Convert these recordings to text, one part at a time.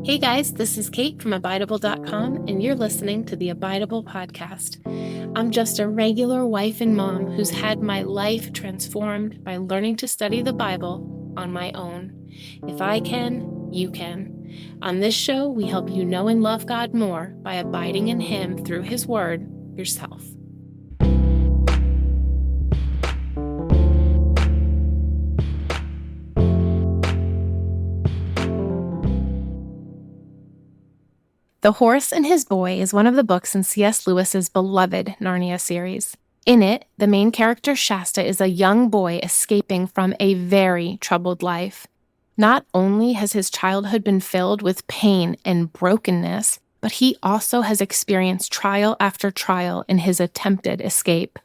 Hey guys, this is Kate from Abidable.com, and you're listening to the Abidable Podcast. I'm just a regular wife and mom who's had my life transformed by learning to study the Bible on my own. If I can, you can. On this show, we help you know and love God more by abiding in Him through His Word yourself. The Horse and His Boy is one of the books in C.S. Lewis's beloved Narnia series. In it, the main character Shasta is a young boy escaping from a very troubled life. Not only has his childhood been filled with pain and brokenness, but he also has experienced trial after trial in his attempted escape.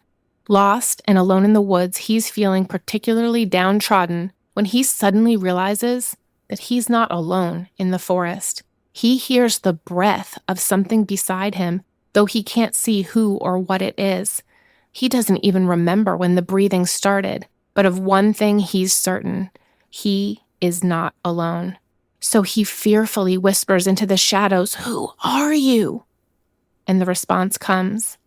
Lost and alone in the woods, he's feeling particularly downtrodden when he suddenly realizes that he's not alone in the forest. He hears the breath of something beside him, though he can't see who or what it is. He doesn't even remember when the breathing started, but of one thing he's certain: he is not alone. So he fearfully whispers into the shadows, "Who are you?" And the response comes,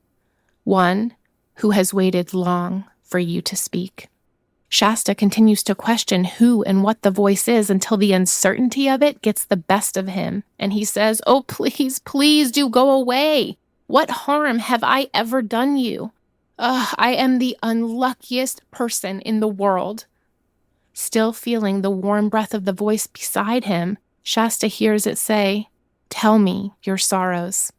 "One who has waited long for you to speak." Shasta continues to question who and what the voice is until the uncertainty of it gets the best of him, and he says, "Oh, please, please do go away. What harm have I ever done you? I am the unluckiest person in the world." Still feeling the warm breath of the voice beside him, Shasta hears it say, "Tell me your sorrows."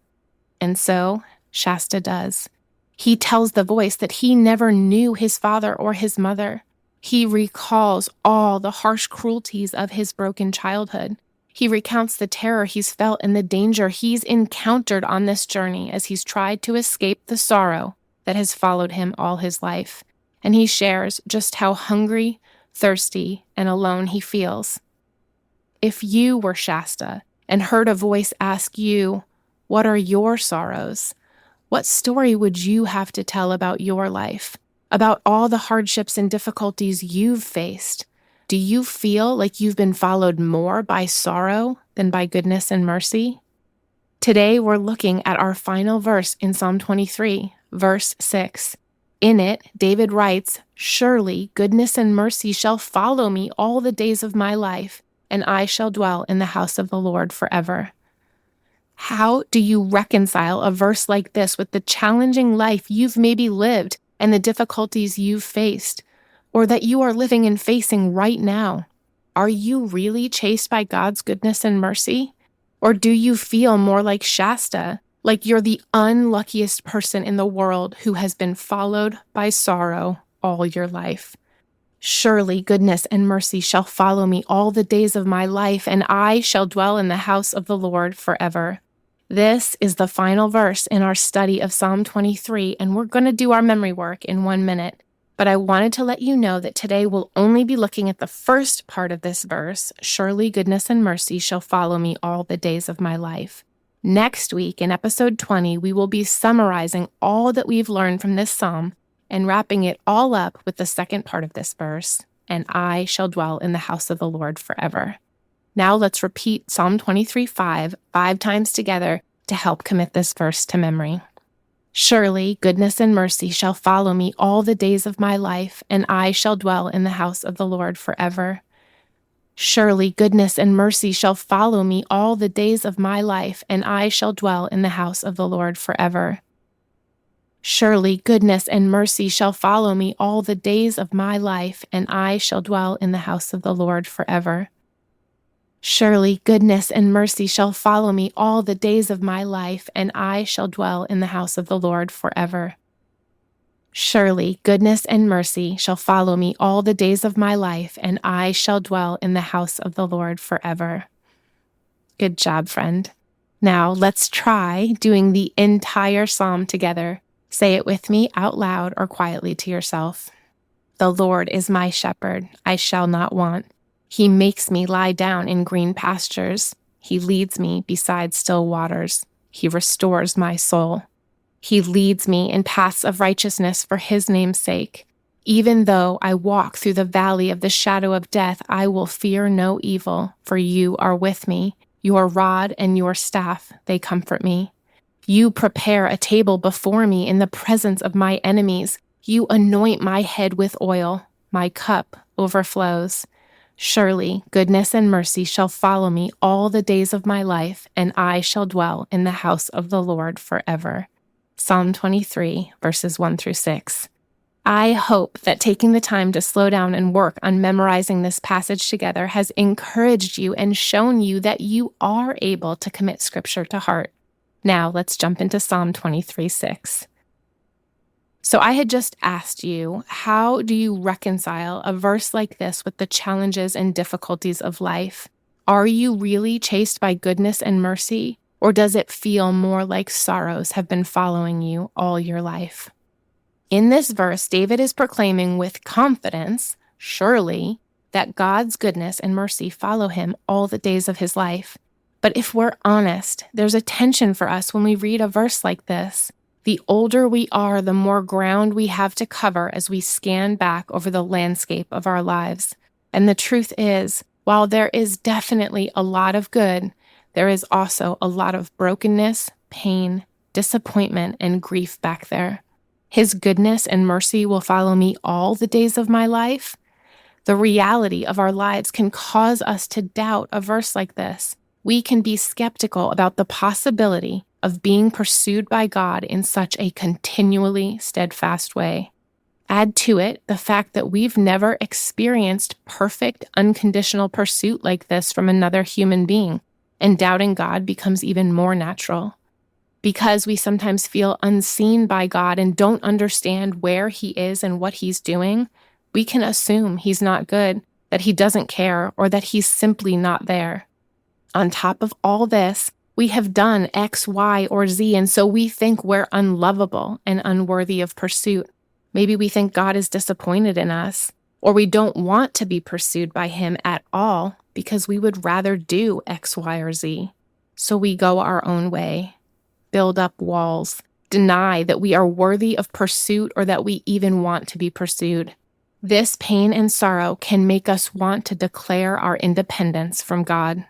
And so Shasta does. He tells the voice that he never knew his father or his mother. He recalls all the harsh cruelties of his broken childhood. He recounts the terror he's felt and the danger he's encountered on this journey as he's tried to escape the sorrow that has followed him all his life. And he shares just how hungry, thirsty, and alone he feels. If you were Shasta and heard a voice ask you, "What are your sorrows?" what story would you have to tell about your life? About all the hardships and difficulties you've faced? Do you feel like you've been followed more by sorrow than by goodness and mercy? Today, we're looking at our final verse in Psalm 23, verse 6. In it, David writes, "Surely goodness and mercy shall follow me all the days of my life, and I shall dwell in the house of the Lord forever." How do you reconcile a verse like this with the challenging life you've maybe lived and the difficulties you've faced, or that you are living and facing right now? Are you really chased by God's goodness and mercy? Or do you feel more like Shasta, like you're the unluckiest person in the world who has been followed by sorrow all your life? Surely goodness and mercy shall follow me all the days of my life, and I shall dwell in the house of the Lord forever. This is the final verse in our study of Psalm 23, and we're going to do our memory work in 1 minute. But I wanted to let you know that today we'll only be looking at the first part of this verse, "Surely goodness and mercy shall follow me all the days of my life." Next week, in episode 20, we will be summarizing all that we've learned from this psalm and wrapping it all up with the second part of this verse, "And I shall dwell in the house of the Lord forever." Now let's repeat Psalm 23:5 5 times together to help commit this verse to memory. Surely goodness and mercy shall follow me all the days of my life, and I shall dwell in the house of the Lord forever. Surely goodness and mercy shall follow me all the days of my life, and I shall dwell in the house of the Lord forever. Surely goodness and mercy shall follow me all the days of my life, and I shall dwell in the house of the Lord forever. Surely goodness and mercy shall follow me all the days of my life, and I shall dwell in the house of the Lord forever. Surely goodness and mercy shall follow me all the days of my life, and I shall dwell in the house of the Lord forever. Good job, friend. Now let's try doing the entire psalm together. Say it with me out loud or quietly to yourself. The Lord is my shepherd, I shall not want. He makes me lie down in green pastures. He leads me beside still waters. He restores my soul. He leads me in paths of righteousness for his name's sake. Even though I walk through the valley of the shadow of death, I will fear no evil, for you are with me. Your rod and your staff, they comfort me. You prepare a table before me in the presence of my enemies. You anoint my head with oil. My cup overflows. Surely goodness and mercy shall follow me all the days of my life, and I shall dwell in the house of the Lord forever. Psalm 23, verses 1 through 6. I hope that taking the time to slow down and work on memorizing this passage together has encouraged you and shown you that you are able to commit Scripture to heart. Now let's jump into Psalm 23:6. So I had just asked you, how do you reconcile a verse like this with the challenges and difficulties of life? Are you really chased by goodness and mercy, or does it feel more like sorrows have been following you all your life? In this verse, David is proclaiming with confidence, surely, that God's goodness and mercy follow him all the days of his life. But if we're honest, there's a tension for us when we read a verse like this. The older we are, the more ground we have to cover as we scan back over the landscape of our lives. And the truth is, while there is definitely a lot of good, there is also a lot of brokenness, pain, disappointment, and grief back there. His goodness and mercy will follow me all the days of my life. The reality of our lives can cause us to doubt a verse like this. We can be skeptical about the possibility of being pursued by God in such a continually steadfast way. Add to it the fact that we've never experienced perfect, unconditional pursuit like this from another human being, and doubting God becomes even more natural. Because we sometimes feel unseen by God and don't understand where He is and what He's doing, we can assume He's not good, that He doesn't care, or that He's simply not there. On top of all this, we have done X, Y, or Z, and so we think we're unlovable and unworthy of pursuit. Maybe we think God is disappointed in us, or we don't want to be pursued by Him at all because we would rather do X, Y, or Z. So we go our own way, build up walls, deny that we are worthy of pursuit or that we even want to be pursued. This pain and sorrow can make us want to declare our independence from God.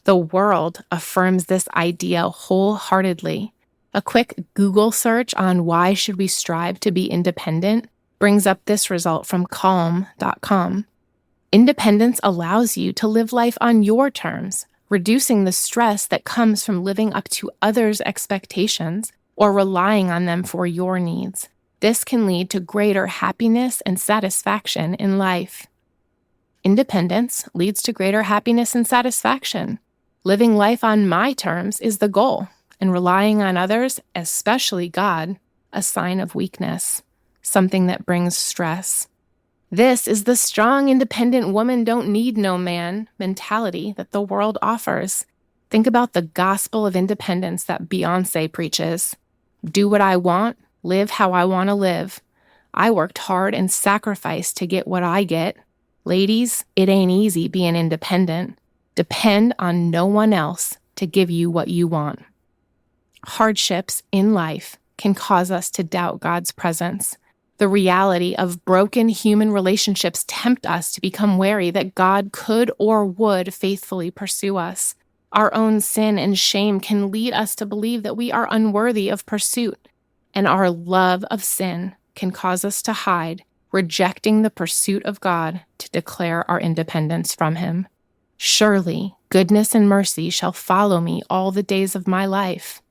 The world affirms this idea wholeheartedly. A quick Google search on why should we strive to be independent brings up this result from calm.com. Independence allows you to live life on your terms, reducing the stress that comes from living up to others' expectations or relying on them for your needs. This can lead to greater happiness and satisfaction in life. Independence leads to greater happiness and satisfaction. Living life on my terms is the goal, and relying on others, especially God, a sign of weakness, something that brings stress. This is the strong, independent woman don't need no man mentality that the world offers. Think about the gospel of independence that Beyoncé preaches. Do what I want, live how I want to live. I worked hard and sacrificed to get what I get. Ladies, it ain't easy being independent. Depend on no one else to give you what you want. Hardships in life can cause us to doubt God's presence. The reality of broken human relationships tempt us to become wary that God could or would faithfully pursue us. Our own sin and shame can lead us to believe that we are unworthy of pursuit, and our love of sin can cause us to hide, rejecting the pursuit of God to declare our independence from Him. Surely goodness and mercy shall follow me all the days of my life.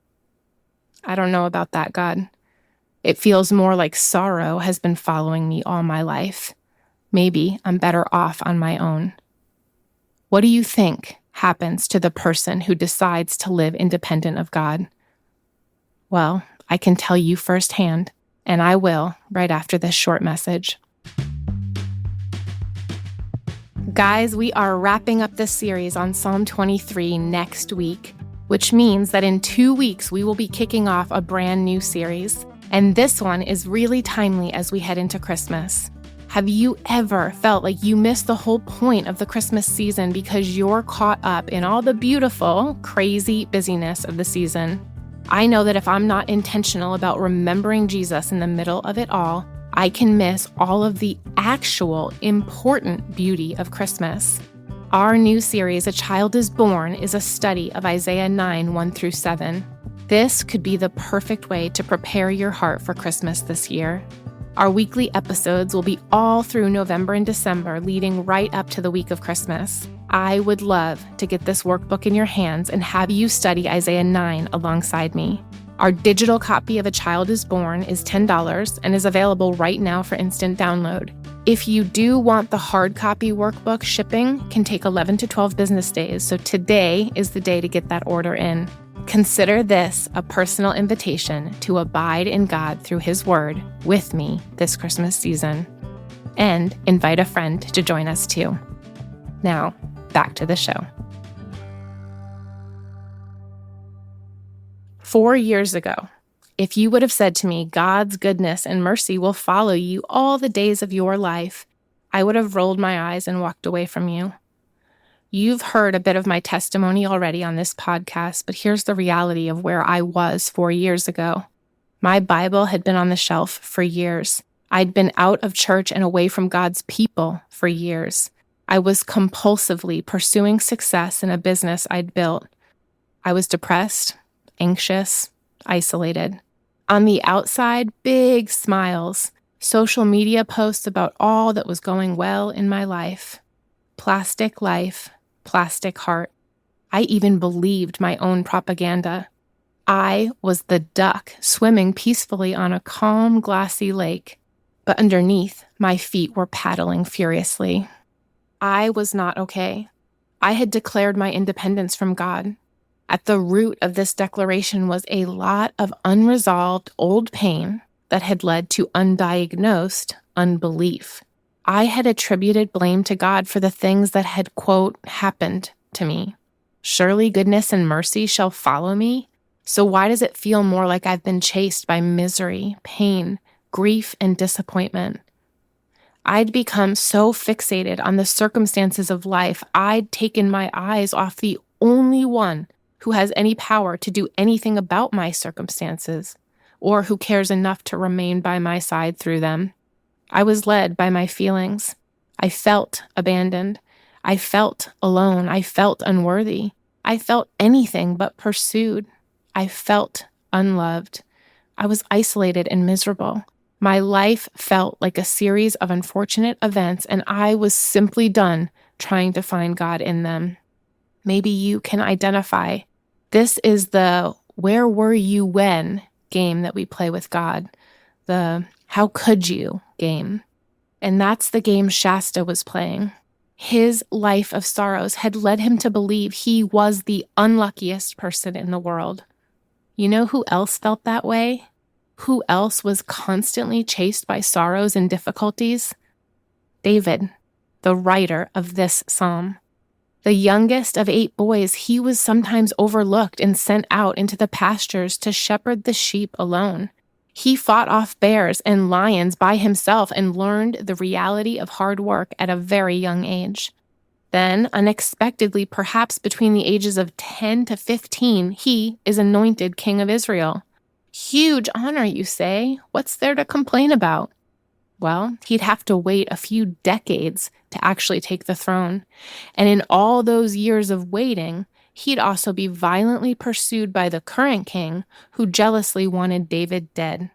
I don't know about that, God. It feels more like sorrow has been following me all my life. Maybe I'm better off on my own. What do you think happens to the person who decides to live independent of God? Well, I can tell you firsthand, and I will right after this short message. Guys, we are wrapping up this series on Psalm 23 next week, which means that in 2 weeks we will be kicking off a brand new series. And this one is really timely as we head into Christmas. Have you ever felt like you missed the whole point of the Christmas season because you're caught up in all the beautiful, crazy busyness of the season? I know that if I'm not intentional about remembering Jesus in the middle of it all, I can miss all of the actual important beauty of Christmas. Our new series, A Child is Born, is a study of Isaiah 9, 1 through 7. This could be the perfect way to prepare your heart for Christmas this year. Our weekly episodes will be all through November and December, leading right up to the week of Christmas. I would love to get this workbook in your hands and have you study Isaiah 9 alongside me. Our digital copy of A Child is Born is $10 and is available right now for instant download. If you do want the hard copy workbook, shipping can take 11 to 12 business days, so today is the day to get that order in. Consider this a personal invitation to abide in God through His Word with me this Christmas season. And invite a friend to join us too. Now, back to the show. 4 years ago, if you would have said to me, God's goodness and mercy will follow you all the days of your life, I would have rolled my eyes and walked away from you. You've heard a bit of my testimony already on this podcast, but here's the reality of where I was 4 years ago. My Bible had been on the shelf for years. I'd been out of church and away from God's people for years. I was compulsively pursuing success in a business I'd built. I was depressed, anxious, isolated. On the outside, big smiles, social media posts about all that was going well in my life. Plastic life, plastic heart. I even believed my own propaganda. I was the duck swimming peacefully on a calm, glassy lake, but underneath, my feet were paddling furiously. I was not okay. I had declared my independence from God. At the root of this declaration was a lot of unresolved old pain that had led to undiagnosed unbelief. I had attributed blame to God for the things that had, quote, happened to me. Surely goodness and mercy shall follow me. So why does it feel more like I've been chased by misery, pain, grief, and disappointment? I'd become so fixated on the circumstances of life, I'd taken my eyes off the only one who has any power to do anything about my circumstances, or who cares enough to remain by my side through them. I was led by my feelings. I felt abandoned. I felt alone. I felt unworthy. I felt anything but pursued. I felt unloved. I was isolated and miserable. My life felt like a series of unfortunate events, and I was simply done trying to find God in them. Maybe you can identify. This is the where were you when game that we play with God, the how could you game. And that's the game Shasta was playing. His life of sorrows had led him to believe he was the unluckiest person in the world. You know who else felt that way? Who else was constantly chased by sorrows and difficulties? David, the writer of this psalm. The youngest of 8 boys, he was sometimes overlooked and sent out into the pastures to shepherd the sheep alone. He fought off bears and lions by himself and learned the reality of hard work at a very young age. Then, unexpectedly, perhaps between the ages of 10 to 15, he is anointed king of Israel. Huge honor, you say? What's there to complain about? Well, he'd have to wait a few decades to actually take the throne. And in all those years of waiting, he'd also be violently pursued by the current king who jealously wanted David dead.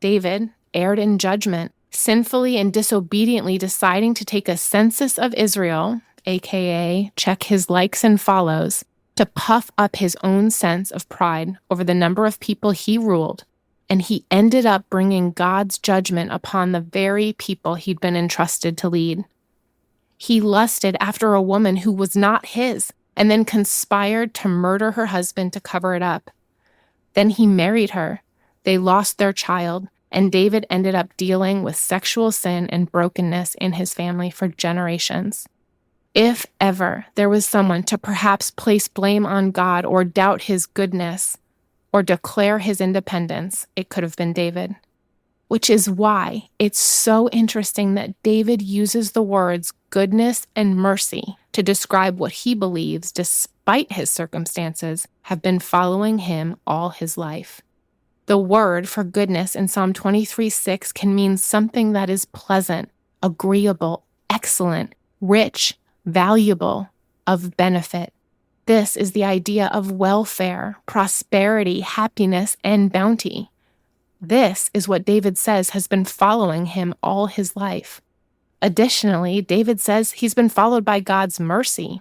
David erred in judgment, sinfully and disobediently deciding to take a census of Israel, aka check his likes and follows, to puff up his own sense of pride over the number of people he ruled, and he ended up bringing God's judgment upon the very people he'd been entrusted to lead. He lusted after a woman who was not his, and then conspired to murder her husband to cover it up. Then he married her. They lost their child, and David ended up dealing with sexual sin and brokenness in his family for generations. If ever there was someone to perhaps place blame on God or doubt his goodness or declare his independence, it could have been David. Which is why it's so interesting that David uses the words goodness and mercy to describe what he believes, despite his circumstances, have been following him all his life. The word for goodness in Psalm 23:6 can mean something that is pleasant, agreeable, excellent, rich, valuable, of benefit. This is the idea of welfare, prosperity, happiness, and bounty. This is what David says has been following him all his life. Additionally, David says he's been followed by God's mercy.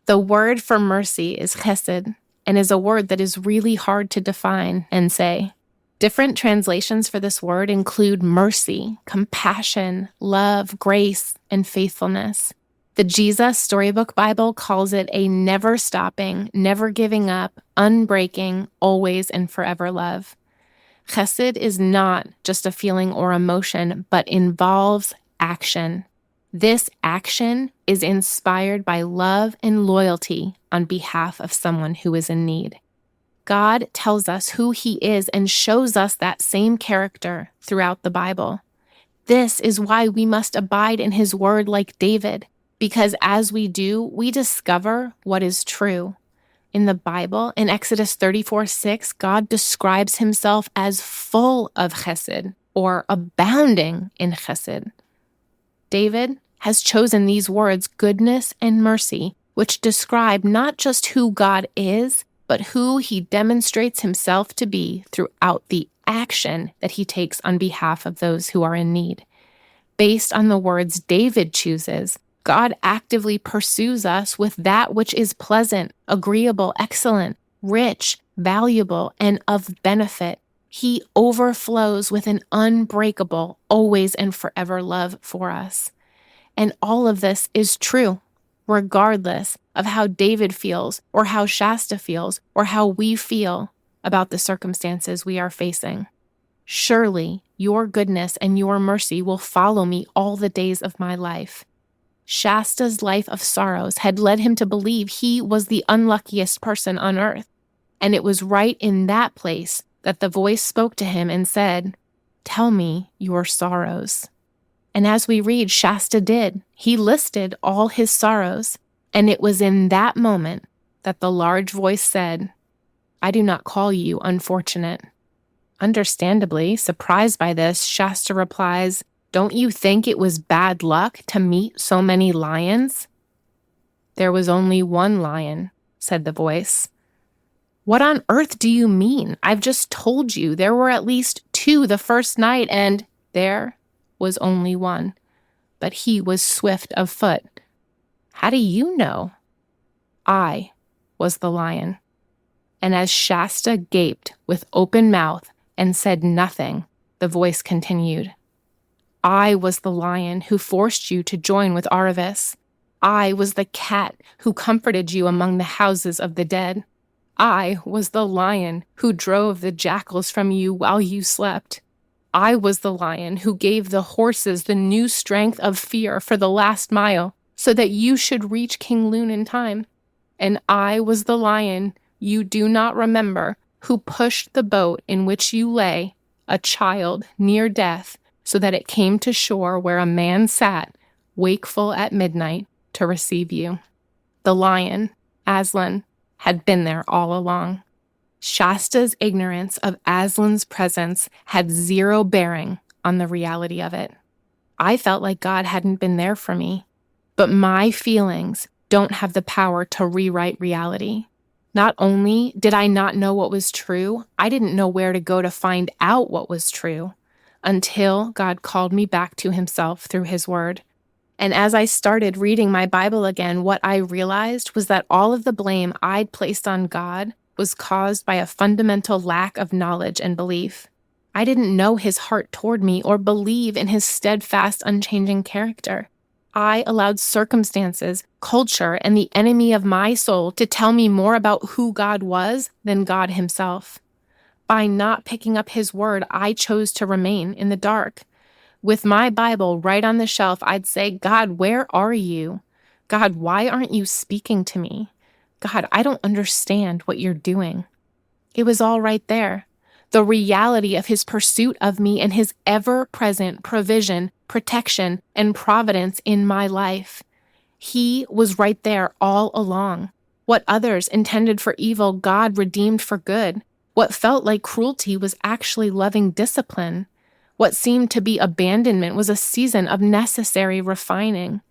The word for mercy is chesed, and is a word that is really hard to define and say. Different translations for this word include mercy, compassion, love, grace, and faithfulness. The Jesus Storybook Bible calls it a never-stopping, never-giving-up, unbreaking, always and forever love. Chesed is not just a feeling or emotion, but involves action. This action is inspired by love and loyalty on behalf of someone who is in need. God tells us who He is and shows us that same character throughout the Bible. This is why we must abide in His word like David, because as we do, we discover what is true. In the Bible, in Exodus 34:6, God describes Himself as full of chesed, or abounding in chesed. David has chosen these words, goodness and mercy, which describe not just who God is, but who He demonstrates Himself to be throughout the action that He takes on behalf of those who are in need. Based on the words David chooses, God actively pursues us with that which is pleasant, agreeable, excellent, rich, valuable, and of benefit. He overflows with an unbreakable, always and forever love for us. And all of this is true, regardless of how David feels, or how Shasta feels, or how we feel about the circumstances we are facing. Surely your goodness and your mercy will follow me all the days of my life. Shasta's life of sorrows had led him to believe he was the unluckiest person on earth. And it was right in that place that the voice spoke to him and said, "Tell me your sorrows." And as we read, Shasta did. He listed all his sorrows. And it was in that moment that the large voice said, "I do not call you unfortunate." Understandably, surprised by this, Shasta replies, "Don't you think it was bad luck to meet so many lions?" "There was only one lion," said the voice. "What on earth do you mean? I've just told you there were at least 2 the first night, and there was only one. But he was swift of foot." "How do you know?" "I was the lion." And as Shasta gaped with open mouth and said nothing, the voice continued, "I was the lion who forced you to join with Aravis. I was the cat who comforted you among the houses of the dead. I was the lion who drove the jackals from you while you slept. I was the lion who gave the horses the new strength of fear for the last mile, so that you should reach King Loon in time. And I was the lion you do not remember, who pushed the boat in which you lay, a child near death, so that it came to shore where a man sat, wakeful at midnight, to receive you." The lion, Aslan, had been there all along. Shasta's ignorance of Aslan's presence had zero bearing on the reality of it. I felt like God hadn't been there for me, but my feelings don't have the power to rewrite reality. Not only did I not know what was true, I didn't know where to go to find out what was true, until God called me back to Himself through His word. And as I started reading my Bible again, what I realized was that all of the blame I'd placed on God was caused by a fundamental lack of knowledge and belief. I didn't know His heart toward me or believe in His steadfast, unchanging character. I allowed circumstances, culture, and the enemy of my soul to tell me more about who God was than God Himself. By not picking up His word, I chose to remain in the dark. With my Bible right on the shelf, I'd say, "God, where are you? God, why aren't you speaking to me? God, I don't understand what you're doing." It was all right there. The reality of His pursuit of me and His ever-present provision, protection, and providence in my life. He was right there all along. What others intended for evil, God redeemed for good. What felt like cruelty was actually loving discipline. What seemed to be abandonment was a season of necessary refining.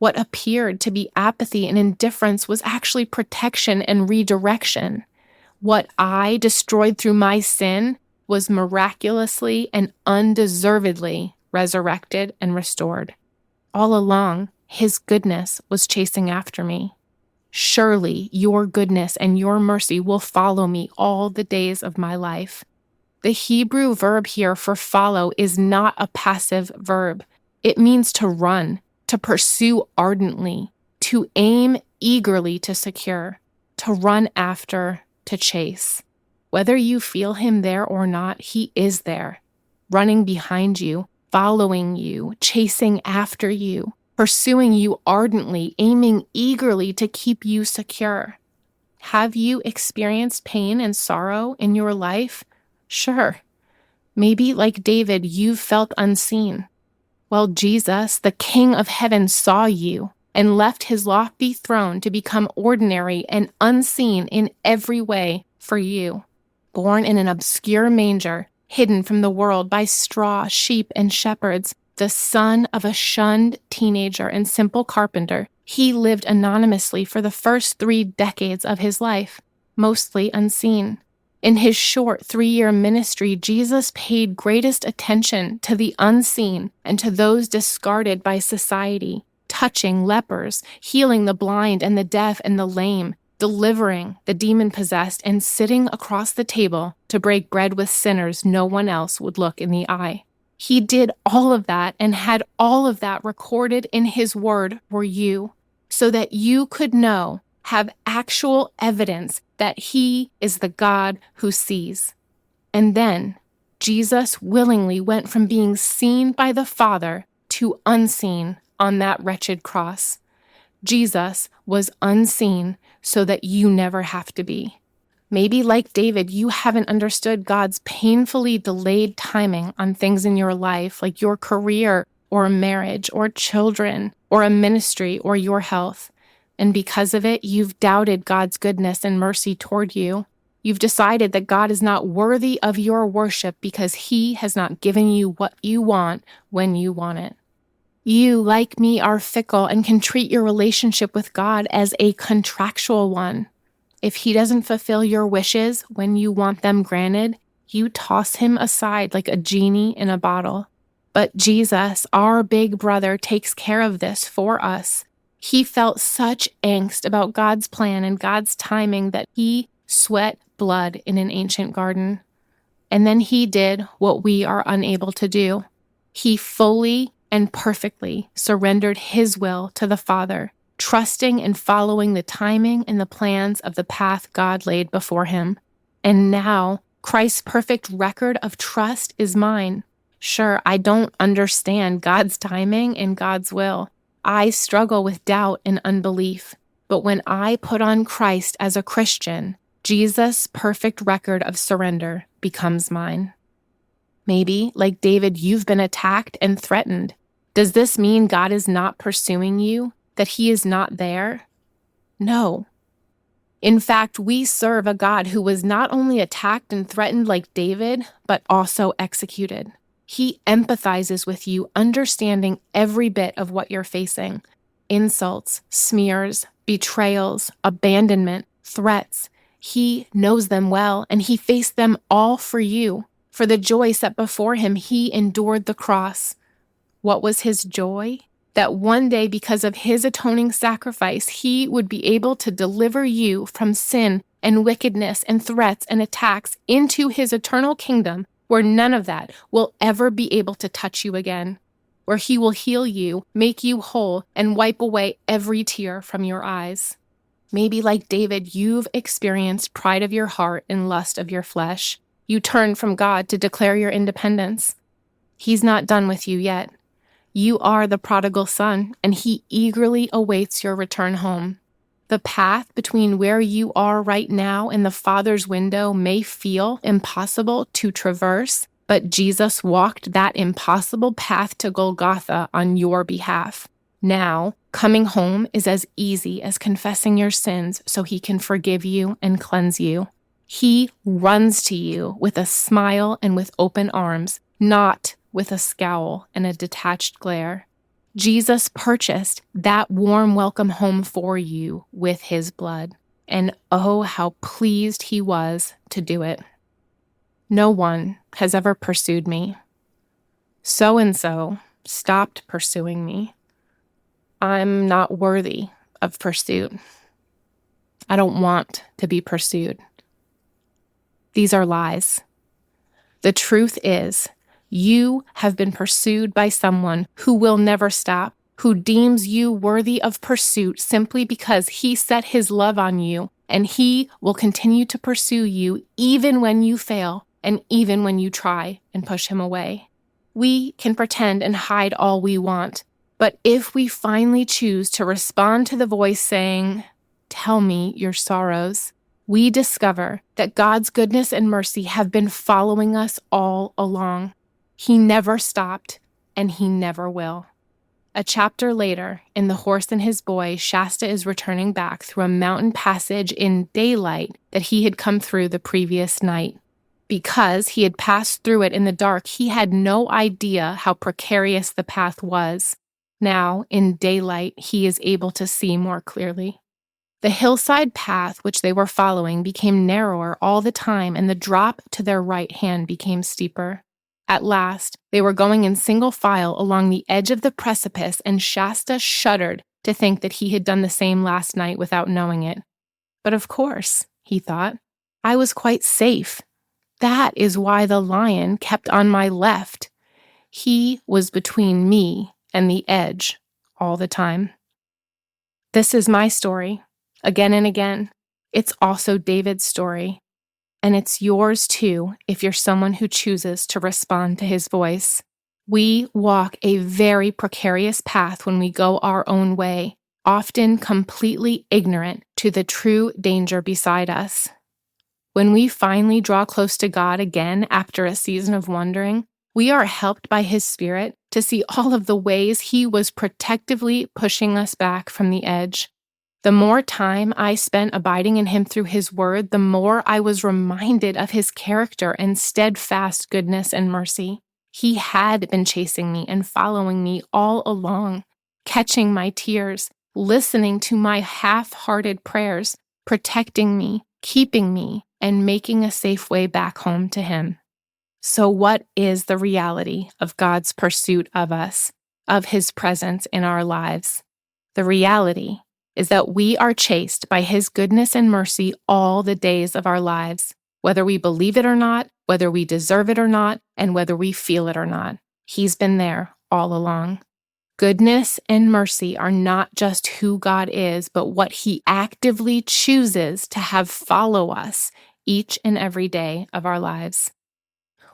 What appeared to be apathy and indifference was actually protection and redirection. What I destroyed through my sin was miraculously and undeservedly resurrected and restored. All along, His goodness was chasing after me. Surely your goodness and your mercy will follow me all the days of my life. The Hebrew verb here for follow is not a passive verb. It means to run, to pursue ardently, to aim eagerly to secure, to run after, to chase. Whether you feel Him there or not, He is there, running behind you, following you, chasing after you, pursuing you ardently, aiming eagerly to keep you secure. Have you experienced pain and sorrow in your life? Sure. Maybe, like David, you've felt unseen. Well, Jesus, the King of Heaven, saw you and left His lofty throne to become ordinary and unseen in every way for you. Born in an obscure manger, hidden from the world by straw, sheep, and shepherds, the son of a shunned teenager and simple carpenter, He lived anonymously for the first 3 decades of His life, mostly unseen. In His short 3-year ministry, Jesus paid greatest attention to the unseen and to those discarded by society, touching lepers, healing the blind and the deaf and the lame, delivering the demon-possessed, and sitting across the table to break bread with sinners no one else would look in the eye. He did all of that and had all of that recorded in His word for you, so that you could know, have actual evidence that He is the God who sees. And then Jesus willingly went from being seen by the Father to unseen on that wretched cross. Jesus was unseen so that you never have to be. Maybe, like David, you haven't understood God's painfully delayed timing on things in your life, like your career or a marriage or children or a ministry or your health. And because of it, you've doubted God's goodness and mercy toward you. You've decided that God is not worthy of your worship because He has not given you what you want when you want it. You, like me, are fickle and can treat your relationship with God as a contractual one. If He doesn't fulfill your wishes when you want them granted, you toss Him aside like a genie in a bottle. But Jesus, our big brother, takes care of this for us. He felt such angst about God's plan and God's timing that He sweat blood in an ancient garden. And then He did what we are unable to do. He fully and perfectly surrendered His will to the Father, trusting and following the timing and the plans of the path God laid before Him. And now, Christ's perfect record of trust is mine. Sure, I don't understand God's timing and God's will. I struggle with doubt and unbelief. But when I put on Christ as a Christian, Jesus' perfect record of surrender becomes mine. Maybe, like David, you've been attacked and threatened. Does this mean God is not pursuing you? That He is not there? No. In fact, we serve a God who was not only attacked and threatened like David, but also executed. He empathizes with you, understanding every bit of what you're facing. Insults, smears, betrayals, abandonment, threats. He knows them well, and He faced them all for you. For the joy set before Him, He endured the cross. What was His joy? That one day, because of His atoning sacrifice, He would be able to deliver you from sin and wickedness and threats and attacks into His eternal kingdom, where none of that will ever be able to touch you again, where He will heal you, make you whole, and wipe away every tear from your eyes. Maybe, like David, you've experienced pride of your heart and lust of your flesh. You turned from God to declare your independence. He's not done with you yet. You are the prodigal son, and He eagerly awaits your return home. The path between where you are right now and the Father's window may feel impossible to traverse, but Jesus walked that impossible path to Golgotha on your behalf. Now, coming home is as easy as confessing your sins so He can forgive you and cleanse you. He runs to you with a smile and with open arms, not with a scowl and a detached glare. Jesus purchased that warm welcome home for you with his blood. And oh, how pleased he was to do it. No one has ever pursued me. So-and-so stopped pursuing me. I'm not worthy of pursuit. I don't want to be pursued. These are lies. The truth is, you have been pursued by someone who will never stop, who deems you worthy of pursuit simply because he set his love on you, and he will continue to pursue you even when you fail and even when you try and push him away. We can pretend and hide all we want, but if we finally choose to respond to the voice saying, "Tell me your sorrows," we discover that God's goodness and mercy have been following us all along. He never stopped, and he never will. A chapter later, in The Horse and His Boy, Shasta is returning back through a mountain passage in daylight that he had come through the previous night. Because he had passed through it in the dark, he had no idea how precarious the path was. Now, in daylight, he is able to see more clearly. The hillside path which they were following became narrower all the time, and the drop to their right hand became steeper. At last, they were going in single file along the edge of the precipice, and Shasta shuddered to think that he had done the same last night without knowing it. But of course, he thought, I was quite safe. That is why the lion kept on my left. He was between me and the edge all the time. This is my story. Again and again, it's also David's story. And it's yours too, if you're someone who chooses to respond to his voice. We walk a very precarious path when we go our own way, often completely ignorant to the true danger beside us. When we finally draw close to God again after a season of wandering, we are helped by his Spirit to see all of the ways he was protectively pushing us back from the edge. The more time I spent abiding in him through his word, the more I was reminded of his character and steadfast goodness and mercy. He had been chasing me and following me all along, catching my tears, listening to my half-hearted prayers, protecting me, keeping me, and making a safe way back home to him. So what is the reality of God's pursuit of us, of his presence in our lives? The reality is that we are chased by his goodness and mercy all the days of our lives, whether we believe it or not, whether we deserve it or not, and whether we feel it or not. He's been there all along. Goodness and mercy are not just who God is, but what he actively chooses to have follow us each and every day of our lives.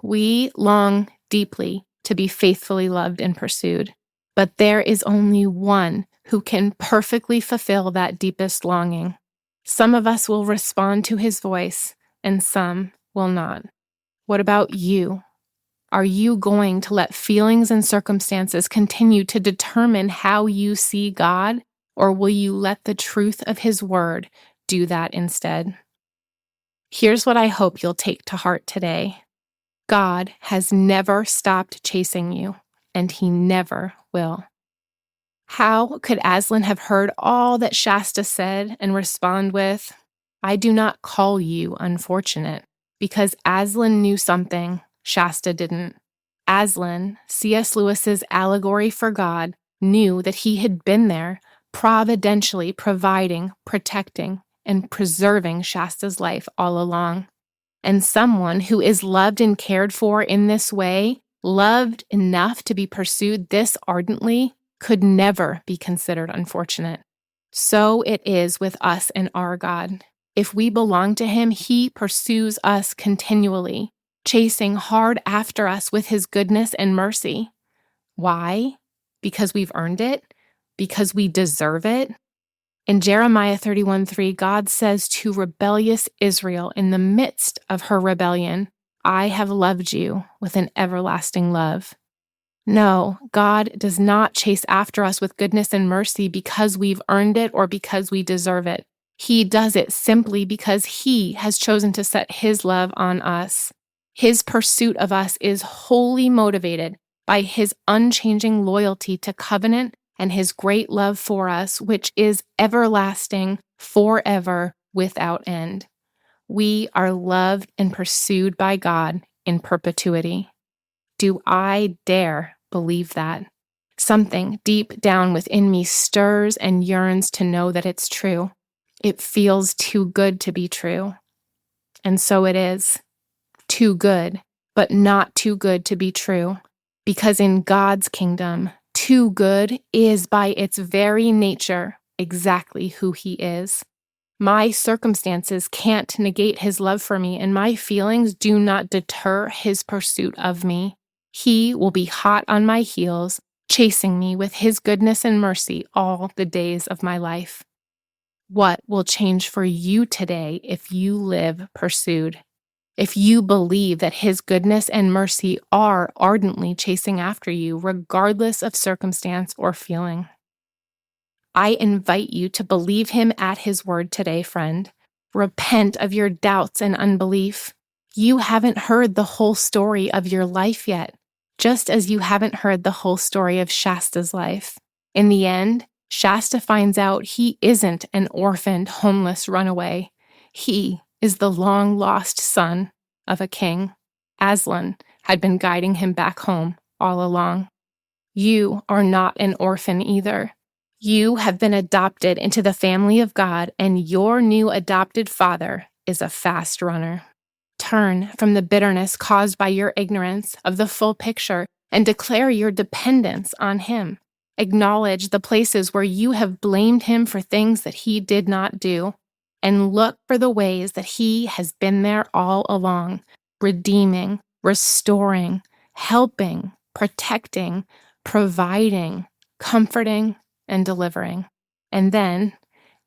We long deeply to be faithfully loved and pursued, but there is only one who can perfectly fulfill that deepest longing. Some of us will respond to his voice, and some will not. What about you? Are you going to let feelings and circumstances continue to determine how you see God, or will you let the truth of his word do that instead? Here's what I hope you'll take to heart today. God has never stopped chasing you, and he never will. How could Aslan have heard all that Shasta said and respond with, I do not call you unfortunate? Because Aslan knew something Shasta didn't. Aslan, C.S. Lewis's allegory for God, knew that he had been there, providentially providing, protecting, and preserving Shasta's life all along. And someone who is loved and cared for in this way, loved enough to be pursued this ardently, could never be considered unfortunate. So it is with us and our God. If we belong to him, he pursues us continually, chasing hard after us with his goodness and mercy. Why? Because we've earned it? Because we deserve it? In Jeremiah 31:3, God says to rebellious Israel in the midst of her rebellion, I have loved you with an everlasting love. No, God does not chase after us with goodness and mercy because we've earned it or because we deserve it. He does it simply because he has chosen to set his love on us. His pursuit of us is wholly motivated by his unchanging loyalty to covenant and his great love for us, which is everlasting, forever, without end. We are loved and pursued by God in perpetuity. Do I dare believe that? Something deep down within me stirs and yearns to know that it's true. It feels too good to be true. And so it is. Too good, but not too good to be true. Because in God's kingdom, too good is by its very nature exactly who he is. My circumstances can't negate his love for me, and my feelings do not deter his pursuit of me. He will be hot on my heels, chasing me with his goodness and mercy all the days of my life. What will change for you today if you live pursued? If you believe that his goodness and mercy are ardently chasing after you, regardless of circumstance or feeling? I invite you to believe him at his word today, friend. Repent of your doubts and unbelief. You haven't heard the whole story of your life yet, just as you haven't heard the whole story of Shasta's life. In the end, Shasta finds out he isn't an orphaned, homeless runaway. He is the long-lost son of a king. Aslan had been guiding him back home all along. You are not an orphan either. You have been adopted into the family of God, and your new adopted father is a fast runner. Turn from the bitterness caused by your ignorance of the full picture and declare your dependence on him. Acknowledge the places where you have blamed him for things that he did not do, and look for the ways that he has been there all along, redeeming, restoring, helping, protecting, providing, comforting, and delivering. And then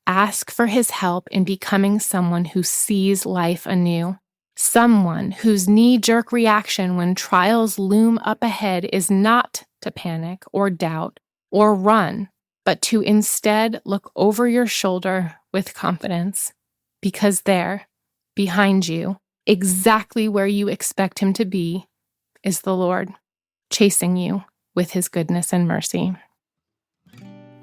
ask for his help in becoming someone who sees life anew. Someone whose knee-jerk reaction when trials loom up ahead is not to panic or doubt or run, but to instead look over your shoulder with confidence. Because there, behind you, exactly where you expect him to be, is the Lord, chasing you with his goodness and mercy.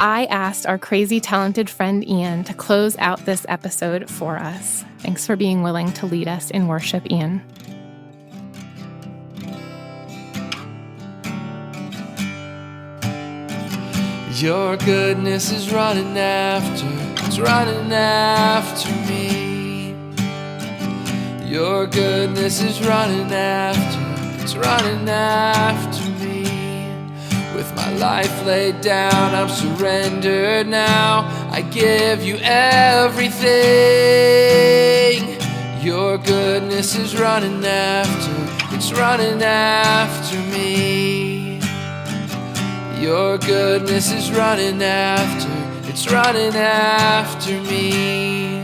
I asked our crazy talented friend Ian to close out this episode for us. Thanks for being willing to lead us in worship, Ian. Your goodness is running after, it's running after me. Your goodness is running after, it's running after me. With my life laid down, I'm surrendered now. I give you everything. Your goodness is running after, it's running after me. Your goodness is running after, it's running after me.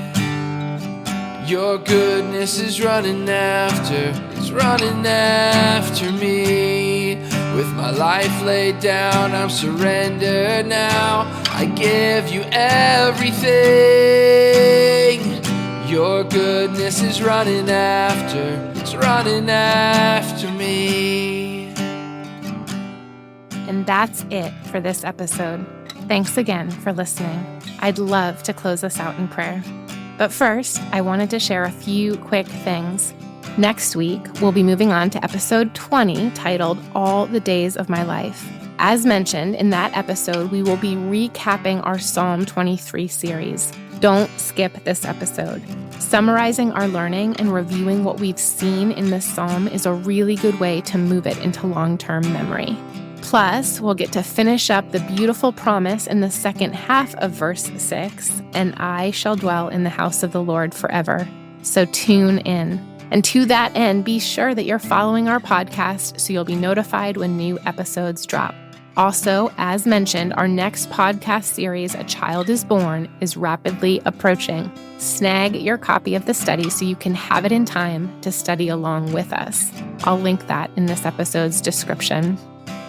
Your goodness is running after, it's running after me. With my life laid down, I'm surrendered now. I give you everything. Your goodness is running after, it's running after me. And that's it for this episode. Thanks again for listening. I'd love to close us out in prayer. But first, I wanted to share a few quick things. Next week, we'll be moving on to episode 20, titled All the Days of My Life. As mentioned in that episode, we will be recapping our Psalm 23 series. Don't skip this episode. Summarizing our learning and reviewing what we've seen in this psalm is a really good way to move it into long-term memory. Plus, we'll get to finish up the beautiful promise in the second half of verse 6, and I shall dwell in the house of the Lord forever. So tune in. And to that end, be sure that you're following our podcast so you'll be notified when new episodes drop. Also, as mentioned, our next podcast series, A Child is Born, is rapidly approaching. Snag your copy of the study so you can have it in time to study along with us. I'll link that in this episode's description.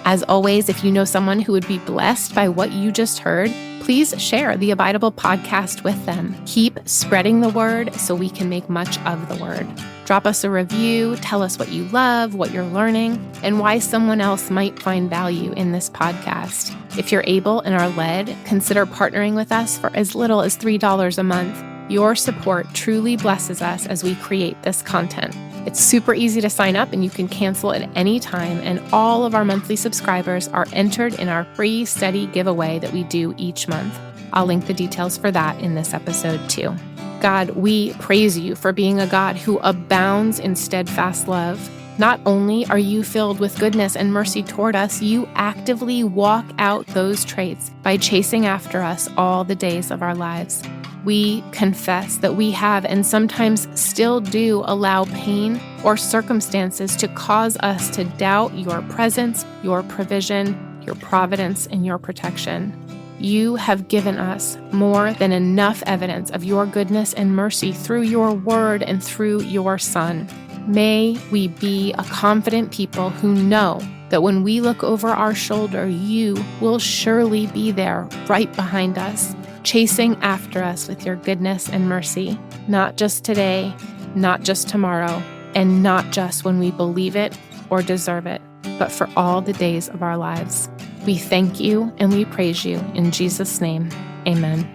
As always, if you know someone who would be blessed by what you just heard, please share the Abidable podcast with them. Keep spreading the word so we can make much of the word. Drop us a review, tell us what you love, what you're learning, and why someone else might find value in this podcast. If you're able and are led, consider partnering with us for as little as $3 a month. Your support truly blesses us as we create this content. It's super easy to sign up and you can cancel at any time, and all of our monthly subscribers are entered in our free study giveaway that we do each month. I'll link the details for that in this episode too. God, we praise you for being a God who abounds in steadfast love. Not only are you filled with goodness and mercy toward us, you actively walk out those traits by chasing after us all the days of our lives. We confess that we have and sometimes still do allow pain or circumstances to cause us to doubt your presence, your provision, your providence, and your protection. You have given us more than enough evidence of your goodness and mercy through your word and through your Son. May we be a confident people who know that when we look over our shoulder, you will surely be there right behind us, chasing after us with your goodness and mercy, not just today, not just tomorrow, and not just when we believe it or deserve it, but for all the days of our lives. We thank you and we praise you in Jesus' name. Amen.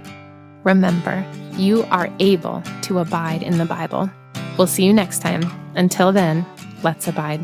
Remember, you are able to abide in the Bible. We'll see you next time. Until then, let's abide.